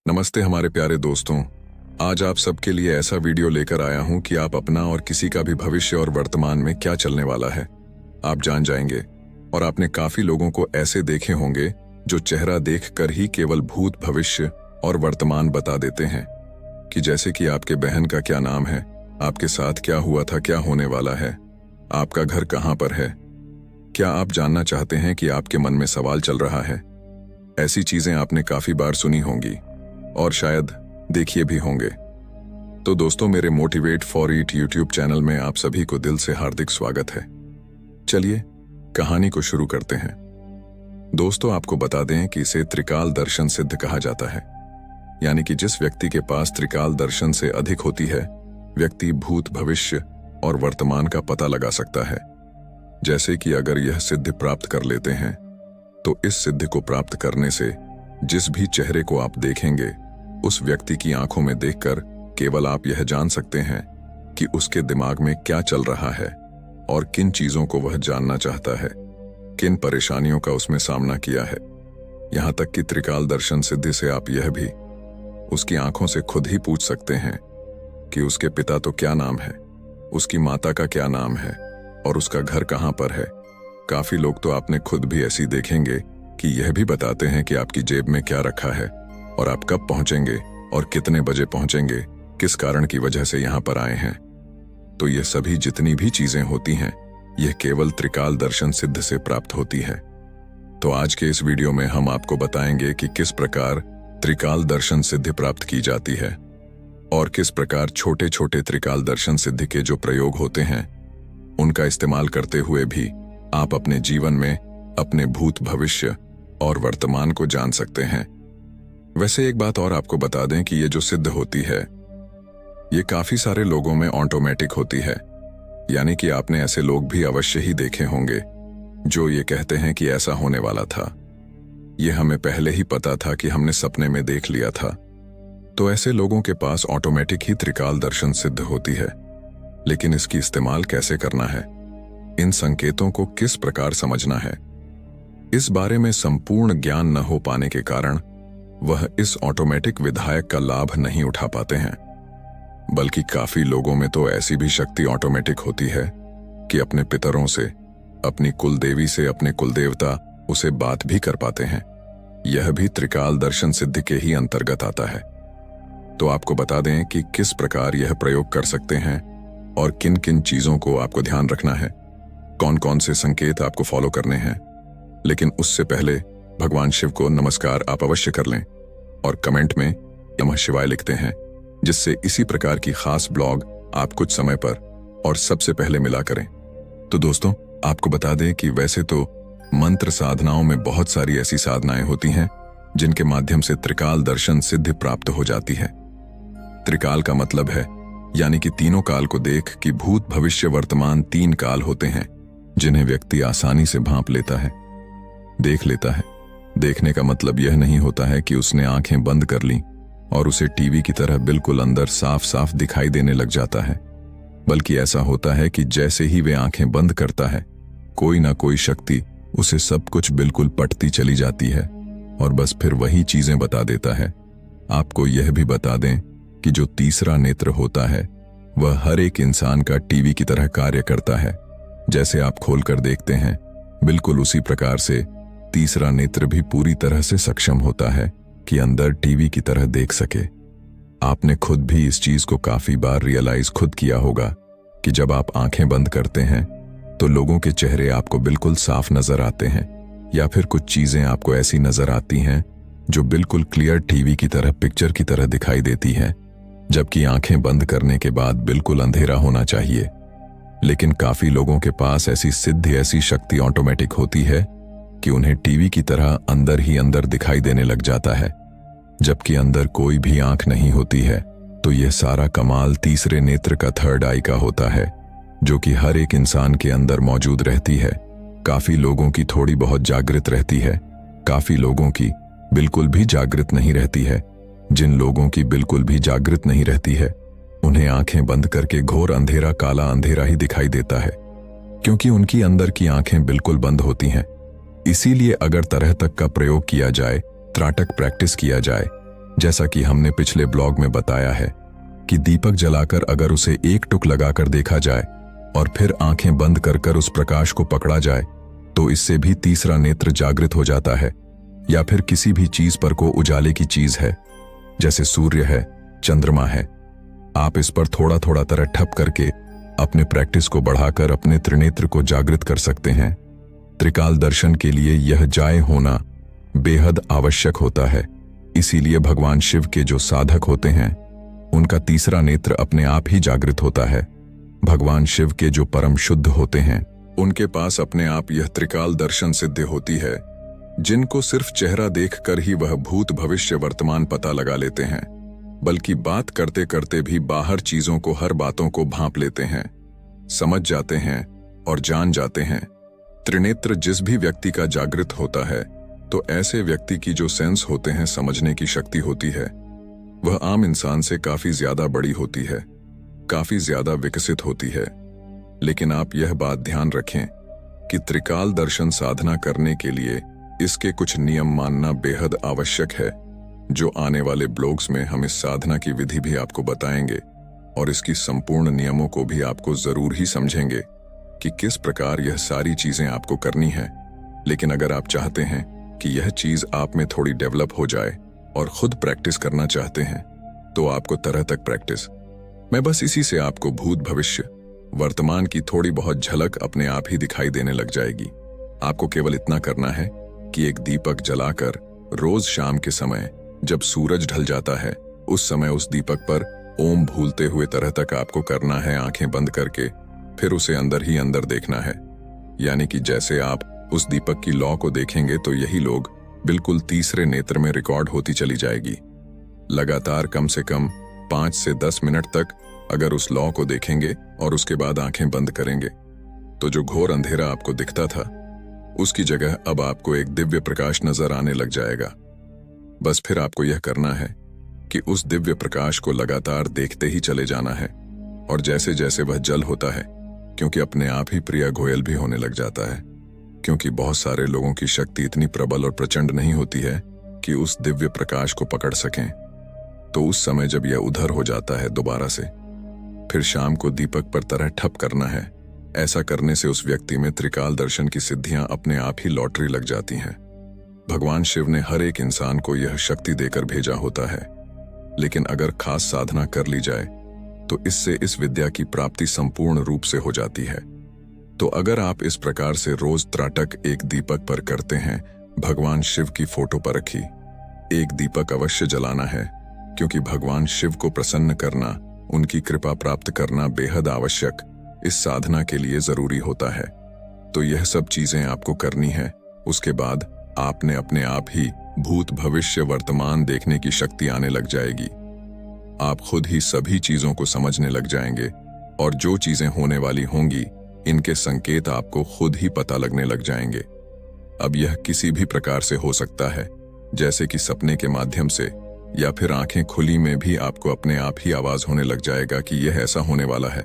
नमस्ते हमारे प्यारे दोस्तों। आज आप सबके लिए ऐसा वीडियो लेकर आया हूं कि आप अपना और किसी का भी भविष्य और वर्तमान में क्या चलने वाला है आप जान जाएंगे। और आपने काफी लोगों को ऐसे देखे होंगे जो चेहरा देखकर ही केवल भूत, भविष्य और वर्तमान बता देते हैं कि जैसे कि आपके बहन का क्या नाम है, आपके साथ क्या हुआ था, क्या होने वाला है, आपका घर कहां पर है। क्या आप जानना चाहते हैं कि आपके मन में सवाल चल रहा है? ऐसी चीजें आपने काफी बार सुनी होंगी और शायद देखिए भी होंगे। तो दोस्तों, मेरे motivate for it YouTube channel में आप सभी को दिल से हार्दिक स्वागत है। चलिए कहानी को शुरू करते हैं। दोस्तों, आपको बता दें कि इसे त्रिकाल दर्शन सिद्ध कहा जाता है, यानी कि जिस व्यक्ति के पास त्रिकाल दर्शन से अधिक होती है, व्यक्ति भूत, भविष्य और वर्तमान का पता लगा सकता है। जैसे कि अगर यह सिद्धि प्राप्त कर लेते हैं तो इस सिद्धि को प्राप्त करने से जिस भी चेहरे को आप देखेंगे, उस व्यक्ति की आंखों में देखकर केवल आप यह जान सकते हैं कि उसके दिमाग में क्या चल रहा है और किन चीजों को वह जानना चाहता है, किन परेशानियों का उसमें सामना किया है। यहां तक कि त्रिकाल दर्शन सिद्धि से आप यह भी उसकी आंखों से खुद ही पूछ सकते हैं कि उसके पिता तो क्या नाम है, उसकी माता का क्या नाम है और उसका घर कहां पर है। काफी लोग तो आपने खुद भी ऐसी देखेंगे कि यह भी बताते हैं कि आपकी जेब में क्या रखा है और आप कब पहुंचेंगे और कितने बजे पहुंचेंगे, किस कारण की वजह से यहां पर आए हैं। तो ये सभी जितनी भी चीजें होती हैं, यह केवल त्रिकाल दर्शन सिद्ध से प्राप्त होती है। तो आज के इस वीडियो में हम आपको बताएंगे कि किस प्रकार त्रिकाल दर्शन सिद्धि प्राप्त की जाती है और किस प्रकार छोटे छोटे त्रिकाल दर्शन सिद्धि के जो प्रयोग होते हैं, उनका इस्तेमाल करते हुए भी आप अपने जीवन में अपने भूत, भविष्य और वर्तमान को जान सकते हैं। वैसे एक बात और आपको बता दें कि ये जो सिद्ध होती है, ये काफी सारे लोगों में ऑटोमेटिक होती है, यानी कि आपने ऐसे लोग भी अवश्य ही देखे होंगे जो ये कहते हैं कि ऐसा होने वाला था, ये हमें पहले ही पता था कि हमने सपने में देख लिया था। तो ऐसे लोगों के पास ऑटोमेटिक ही त्रिकाल दर्शन सिद्ध होती है। लेकिन इसकी इस्तेमाल कैसे करना है, इन संकेतों को किस प्रकार समझना है, इस बारे में संपूर्ण ज्ञान न हो पाने के कारण वह इस ऑटोमेटिक विधायक का लाभ नहीं उठा पाते हैं। बल्कि काफी लोगों में तो ऐसी भी शक्ति ऑटोमेटिक होती है कि अपने पितरों से, अपनी कुल देवी से, अपने कुल देवता उसे बात भी कर पाते हैं। यह भी त्रिकाल दर्शन सिद्धि के ही अंतर्गत आता है। तो आपको बता दें कि किस प्रकार यह प्रयोग कर सकते हैं और किन किन चीजों को आपको ध्यान रखना है, कौन कौन से संकेत आपको फॉलो करने हैं। लेकिन उससे पहले भगवान शिव को नमस्कार आप अवश्य कर लें और कमेंट में नमः शिवाय लिखते हैं, जिससे इसी प्रकार की खास ब्लॉग आप कुछ समय पर और सबसे पहले मिला करें। तो दोस्तों, आपको बता दें कि वैसे तो मंत्र साधनाओं में बहुत सारी ऐसी साधनाएं होती हैं जिनके माध्यम से त्रिकाल दर्शन सिद्धि प्राप्त हो जाती है। त्रिकाल का मतलब है यानी कि तीनों काल को देख कि भूत, भविष्य, वर्तमान तीन काल होते हैं जिन्हें व्यक्ति आसानी से भांप लेता है, देख लेता है। देखने का मतलब यह नहीं होता है कि उसने आंखें बंद कर लीं और उसे टीवी की तरह बिल्कुल अंदर साफ साफ दिखाई देने लग जाता है, बल्कि ऐसा होता है कि जैसे ही वे आंखें बंद करता है, कोई ना कोई शक्ति उसे सब कुछ बिल्कुल पटती चली जाती है और बस फिर वही चीजें बता देता है। आपको यह भी बता दें कि जो तीसरा नेत्र होता है वह हर एक इंसान का टीवी की तरह कार्य करता है। जैसे आप खोलकर देखते हैं, बिल्कुल उसी प्रकार से तीसरा नेत्र भी पूरी तरह से सक्षम होता है कि अंदर टीवी की तरह देख सके। आपने खुद भी इस चीज को काफी बार रियलाइज खुद किया होगा कि जब आप आंखें बंद करते हैं तो लोगों के चेहरे आपको बिल्कुल साफ नजर आते हैं, या फिर कुछ चीजें आपको ऐसी नजर आती हैं जो बिल्कुल क्लियर टीवी की तरह, पिक्चर की तरह दिखाई देती हैं, जबकि आंखें बंद करने के बाद बिल्कुल अंधेरा होना चाहिए। लेकिन काफी लोगों के पास ऐसी सिद्धि, ऐसी शक्ति ऑटोमेटिक होती है कि उन्हें टीवी की तरह अंदर ही अंदर दिखाई देने लग जाता है, जबकि अंदर कोई भी आंख नहीं होती है। तो यह सारा कमाल तीसरे नेत्र का, थर्ड आई का होता है, जो कि हर एक इंसान के अंदर मौजूद रहती है। काफी लोगों की थोड़ी बहुत जागृत रहती है, काफी लोगों की बिल्कुल भी जागृत नहीं रहती है। जिन लोगों की बिल्कुल भी जागृत नहीं रहती है, उन्हें आंखें बंद करके घोर अंधेरा, काला अंधेरा ही दिखाई देता है, क्योंकि उनकी अंदर की आंखें बिल्कुल बंद होती हैं। इसीलिए अगर तरह तक का प्रयोग किया जाए, त्राटक प्रैक्टिस किया जाए, जैसा कि हमने पिछले ब्लॉग में बताया है कि दीपक जलाकर अगर उसे एक टुक लगाकर देखा जाए और फिर आंखें बंद कर उस प्रकाश को पकड़ा जाए तो इससे भी तीसरा नेत्र जागृत हो जाता है। या फिर किसी भी चीज पर को उजाले की चीज है, जैसे सूर्य है, चंद्रमा है, आप इस पर थोड़ा थोड़ा तरह ठप करके अपने प्रैक्टिस को बढ़ाकर अपने त्रिनेत्र को जागृत कर सकते हैं। त्रिकाल दर्शन के लिए यह जाय होना बेहद आवश्यक होता है। इसीलिए भगवान शिव के जो साधक होते हैं उनका तीसरा नेत्र अपने आप ही जागृत होता है। भगवान शिव के जो परम शुद्ध होते हैं उनके पास अपने आप यह त्रिकाल दर्शन सिद्ध होती है, जिनको सिर्फ चेहरा देखकर ही वह भूत भविष्य वर्तमान पता लगा लेते हैं, बल्कि बात करते करते भी बाहर चीजों को, हर बातों को भांप लेते हैं, समझ जाते हैं और जान जाते हैं। त्रिनेत्र जिस भी व्यक्ति का जागृत होता है तो ऐसे व्यक्ति की जो सेंस होते हैं, समझने की शक्ति होती है, वह आम इंसान से काफी ज्यादा बड़ी होती है, काफी ज्यादा विकसित होती है। लेकिन आप यह बात ध्यान रखें कि त्रिकाल दर्शन साधना करने के लिए इसके कुछ नियम मानना बेहद आवश्यक है, जो आने वाले ब्लॉग्स में हम इस साधना की विधि भी आपको बताएंगे और इसकी संपूर्ण नियमों को भी आपको जरूर ही समझेंगे कि किस प्रकार यह सारी चीजें आपको करनी है। लेकिन अगर आप चाहते हैं कि यह चीज आप में थोड़ी डेवलप हो जाए और खुद प्रैक्टिस करना चाहते हैं तो आपको तरह तक प्रैक्टिस, मैं बस इसी से आपको भूत भविष्य वर्तमान की थोड़ी बहुत झलक अपने आप ही दिखाई देने लग जाएगी। आपको केवल इतना करना है कि एक दीपक जलाकर रोज शाम के समय जब सूरज ढल जाता है उस समय उस दीपक पर ओम भूलते हुए तरह तक आपको करना है, आंखें बंद करके, फिर उसे अंदर ही अंदर देखना है। यानी कि जैसे आप उस दीपक की लौ को देखेंगे तो यही लोग बिल्कुल तीसरे नेत्र में रिकॉर्ड होती चली जाएगी। लगातार कम से कम 5 से 10 मिनट तक अगर उस लौ को देखेंगे और उसके बाद आंखें बंद करेंगे तो जो घोर अंधेरा आपको दिखता था उसकी जगह अब आपको एक दिव्य प्रकाश नजर आने लग जाएगा। बस फिर आपको यह करना है कि उस दिव्य प्रकाश को लगातार देखते ही चले जाना है और जैसे जैसे वह जल होता है, क्योंकि अपने आप ही प्रिया घोयल भी होने लग जाता है, क्योंकि बहुत सारे लोगों की शक्ति इतनी प्रबल और प्रचंड नहीं होती है कि उस दिव्य प्रकाश को पकड़ सकें। तो उस समय जब यह उधर हो जाता है दोबारा से, फिर शाम को दीपक पर तरह ठप करना है। ऐसा करने से उस व्यक्ति में त्रिकाल दर्शन की सिद्धियां अपने आप ही लॉटरी लग जाती हैं। भगवान शिव ने हर एक इंसान को यह शक्ति देकर भेजा होता है, लेकिन अगर खास साधना कर ली जाए तो इससे इस विद्या की प्राप्ति संपूर्ण रूप से हो जाती है। तो अगर आप इस प्रकार से रोज त्राटक एक दीपक पर करते हैं, भगवान शिव की फोटो पर रखी एक दीपक अवश्य जलाना है, क्योंकि भगवान शिव को प्रसन्न करना, उनकी कृपा प्राप्त करना बेहद आवश्यक इस साधना के लिए जरूरी होता है। तो यह सब चीजें आपको करनी है। उसके बाद आपने अपने आप ही भूत भविष्य वर्तमान देखने की शक्ति आने लग जाएगी। आप खुद ही सभी चीजों को समझने लग जाएंगे और जो चीजें होने वाली होंगी इनके संकेत आपको खुद ही पता लगने लग जाएंगे। अब यह किसी भी प्रकार से हो सकता है, जैसे कि सपने के माध्यम से, या फिर आंखें खुली में भी आपको अपने आप ही आवाज होने लग जाएगा कि यह ऐसा होने वाला है।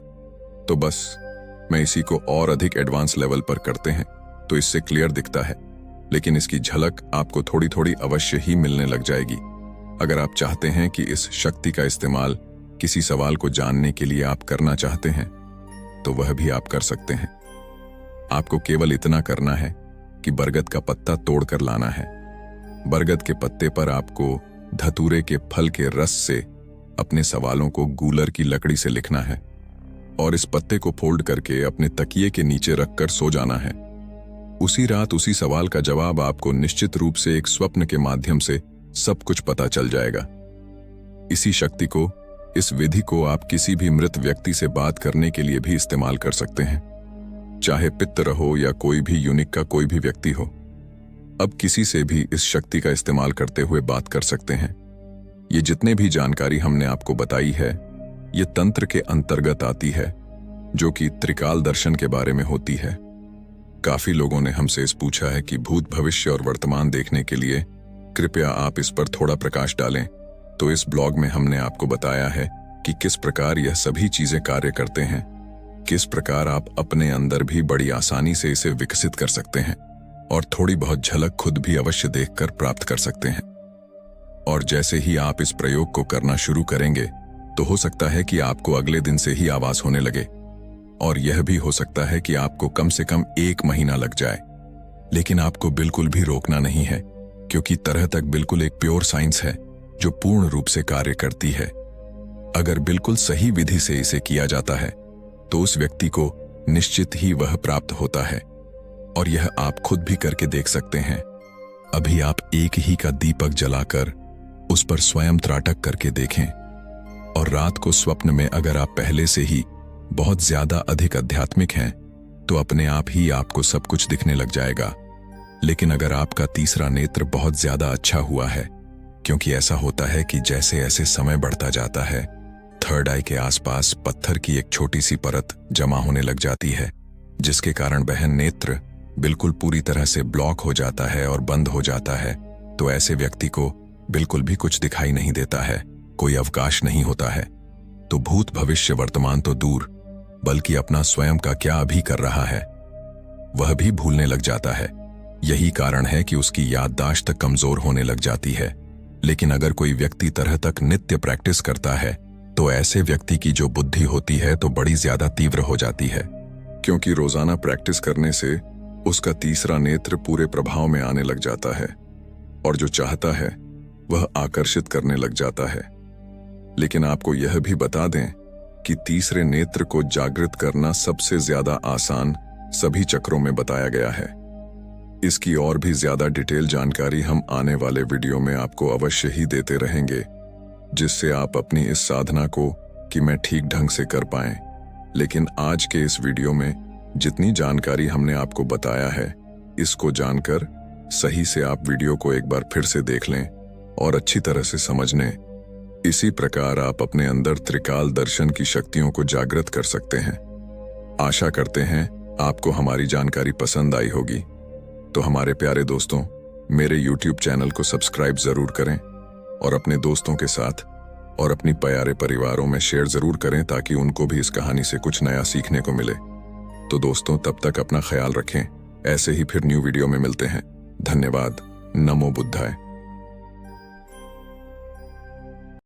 तो बस मैं इसी को और अधिक एडवांस लेवल पर करते हैं तो इससे क्लियर दिखता है, लेकिन इसकी झलक आपको थोड़ी थोड़ी अवश्य ही मिलने लग जाएगी। अगर आप चाहते हैं कि इस शक्ति का इस्तेमाल किसी सवाल को जानने के लिए आप करना चाहते हैं तो वह भी आप कर सकते हैं। आपको केवल इतना करना है कि बरगद का पत्ता तोड़कर लाना है। बरगद के पत्ते पर आपको धतूरे के फल के रस से अपने सवालों को गूलर की लकड़ी से लिखना है और इस पत्ते को फोल्ड करके अपने तकिए के नीचे रखकर सो जाना है। उसी रात उसी सवाल का जवाब आपको निश्चित रूप से एक स्वप्न के माध्यम से सब कुछ पता चल जाएगा। इसी शक्ति को, इस विधि को आप किसी भी मृत व्यक्ति से बात करने के लिए भी इस्तेमाल कर सकते हैं, चाहे पितर हो या कोई भी यूनिक का कोई भी व्यक्ति हो। अब किसी से भी इस शक्ति का इस्तेमाल करते हुए बात कर सकते हैं। ये जितने भी जानकारी हमने आपको बताई है ये तंत्र के अंतर्गत आती है, जो कि त्रिकाल दर्शन के बारे में होती है। काफी लोगों ने हमसे इस पूछा है कि भूत भविष्य और वर्तमान देखने के लिए कृपया आप इस पर थोड़ा प्रकाश डालें। तो इस ब्लॉग में हमने आपको बताया है कि किस प्रकार यह सभी चीजें कार्य करते हैं, किस प्रकार आप अपने अंदर भी बड़ी आसानी से इसे विकसित कर सकते हैं और थोड़ी बहुत झलक खुद भी अवश्य देखकर प्राप्त कर सकते हैं। और जैसे ही आप इस प्रयोग को करना शुरू करेंगे तो हो सकता है कि आपको अगले दिन से ही आवाज होने लगे, और यह भी हो सकता है कि आपको कम से कम 1 महीना लग जाए। लेकिन आपको बिल्कुल भी रोकना नहीं है, क्योंकि तरह तक बिल्कुल एक प्योर साइंस है जो पूर्ण रूप से कार्य करती है। अगर बिल्कुल सही विधि से इसे किया जाता है तो उस व्यक्ति को निश्चित ही वह प्राप्त होता है, और यह आप खुद भी करके देख सकते हैं। अभी आप एक ही का दीपक जलाकर उस पर स्वयं त्राटक करके देखें, और रात को स्वप्न में अगर आप पहले से ही बहुत ज्यादा अधिक आध्यात्मिक हैं तो अपने आप ही आपको सब कुछ दिखने लग जाएगा। लेकिन अगर आपका तीसरा नेत्र बहुत ज्यादा अच्छा हुआ है, क्योंकि ऐसा होता है कि जैसे जैसे समय बढ़ता जाता है, थर्ड आई के आसपास पत्थर की एक छोटी सी परत जमा होने लग जाती है, जिसके कारण वह नेत्र बिल्कुल पूरी तरह से ब्लॉक हो जाता है और बंद हो जाता है। तो ऐसे व्यक्ति को बिल्कुल भी कुछ दिखाई नहीं देता है, कोई अवकाश नहीं होता है। तो भूत भविष्य वर्तमान तो दूर, बल्कि अपना स्वयं का क्या अभी कर रहा है वह भी भूलने लग जाता है। यही कारण है कि उसकी याददाश्त कमजोर होने लग जाती है। लेकिन अगर कोई व्यक्ति तरह तक नित्य प्रैक्टिस करता है तो ऐसे व्यक्ति की जो बुद्धि होती है तो बड़ी ज्यादा तीव्र हो जाती है, क्योंकि रोजाना प्रैक्टिस करने से उसका तीसरा नेत्र पूरे प्रभाव में आने लग जाता है, और जो चाहता है वह आकर्षित करने लग जाता है। लेकिन आपको यह भी बता दें कि तीसरे नेत्र को जागृत करना सबसे ज्यादा आसान सभी चक्रों में बताया गया है। इसकी और भी ज्यादा डिटेल जानकारी हम आने वाले वीडियो में आपको अवश्य ही देते रहेंगे, जिससे आप अपनी इस साधना को कि मैं ठीक ढंग से कर पाएं। लेकिन आज के इस वीडियो में जितनी जानकारी हमने आपको बताया है, इसको जानकर सही से आप वीडियो को एक बार फिर से देख लें और अच्छी तरह से समझ लें। इसी प्रकार आप अपने अंदर त्रिकाल दर्शन की शक्तियों को जागृत कर सकते हैं। आशा करते हैं आपको हमारी जानकारी पसंद आई होगी। तो हमारे प्यारे दोस्तों, मेरे YouTube चैनल को सब्सक्राइब जरूर करें और अपने दोस्तों के साथ और अपनी प्यारे परिवारों में शेयर जरूर करें, ताकि उनको भी इस कहानी से कुछ नया सीखने को मिले। तो दोस्तों, तब तक अपना ख्याल रखें। ऐसे ही फिर न्यू वीडियो में मिलते हैं। धन्यवाद। नमो बुद्धाय।